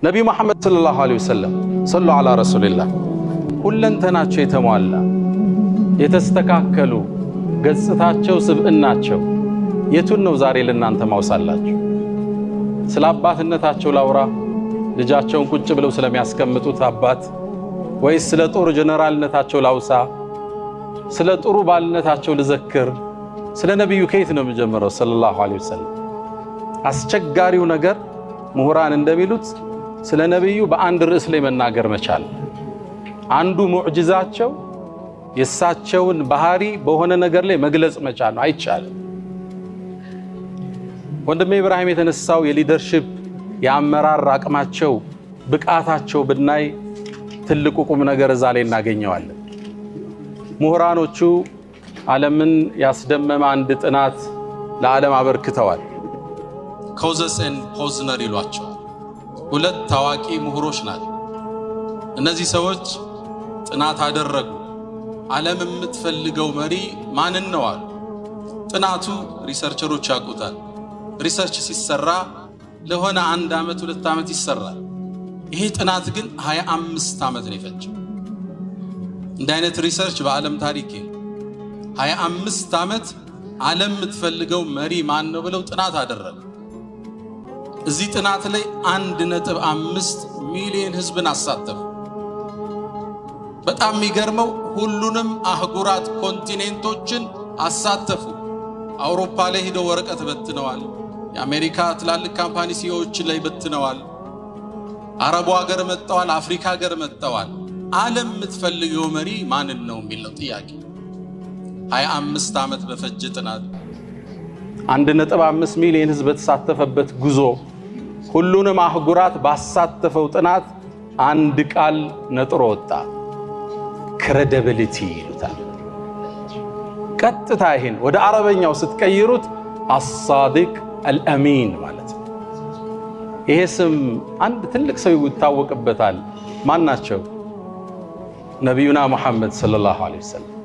ነብዩ መሐመድ ሰለላሁ ዐለይሂ ወሰለም ሰሉ ዐላ ረሱልላህ ሁለንተናቸው የተሟላ የተስተካከሉ ገጽታቸው ስብዕናቸው የቱን ነው ዛሬ ለእናንተ ማውሳላችሁ? ስለ አባትነታቸው ላውራ ልጃቸውን ቁጭ ብለው ስለሚያስቀምጡት አባት ወይስ ስለ ጦር ጀነራልነታቸው ላውሳ? ስለ ጥሩ ባልነታቸው ልዘክር? ስለ ነብዩ ከየት ነው የምጀምረው? ሰለላሁ ዐለይሂ ወሰለም። አስቸጋሪው ነገር ምሁራን እንደሚሉት ስለ ነብዩ በአንድ ርዕስ ላይ መናገር መቻል። አንዱ ሙዕጂዛቸው የሳቸውን ባህሪ በሆነ ነገር ላይ መግለጽ መቻል ነው። አይቻልም። ወንድሜ ኢብራሂም የተነሳው የሊደርሺፕ የአመራር አቅማቸው ብቃታቸው ብናይ ትልቁ ቁም ነገር እዛ ላይ እናገኘዋለን። ምሁራኖቹ ዓለምን ያስደመመ አንድ ጥናት ለዓለም አበርክተዋል። ኮዘስ ኤንድ ፖዝነር ይሏቸዋል። ሁለት ታዋቂ ምሁሮች ናቸው። እነዚህ ሰዎች ጥናት አደረጉ። ዓለም የምትፈልገው መሪ ማንን ነው አሉ። ጥናቱ ሪሰርቸሮች ያውቁታል። ሪሰርች ሲሰራ ለሆነ 1 ዓመት 2 ዓመት ይሰራል። ይሄ ጥናት ግን 25 ዓመት ነው የፈጀው። እንደ አይነት ሪሰርች በዓለም ታሪክ 25 ዓመት ዓለም የምትፈልገው መሪ ማን ነው ብለው ጥናት አደረጉ። እዚህ ጥናት ላይ 1.5 ሚሊዮን ህዝብን አሳተፉ። በጣም የሚገርመው ሁሉንም አህጉራት ኮንቲኔንቶችን አሳተፉ። አውሮፓ ላይ ሄደው ወረቀት በትነዋል። የአሜሪካ ትላልቅ ካምፓኒ ሲኦዎች ላይ በትነዋል። አረቡ ሀገር መጥተዋል። አፍሪካ ሀገር መጥተዋል። ዓለም የምትፈልገው መሪ ማንን ነው የሚለው ጥያቄ 25 ዓመት በፈጀ ጥናት 1.5 ሚሊዮን ህዝብ በተሳተፈበት ጉዞ ሁሉንም አህጉራት ባሳተፈው ጥናት አንድ ቃል ነጥሮ ወጣ። ክሬዲቢሊቲ ይሉታል። ቀጥታ ይሄን ወደ አረበኛው ስትቀይሩት አሳዲቅ አልአሚን ማለት ነው። ይሄ ስም አንድ ትልቅ ሰው ይታወቅበታል። ማን ናቸው? ነብዩና መሐመድ ሰለላሁ ዐለይሂ ወሰለም።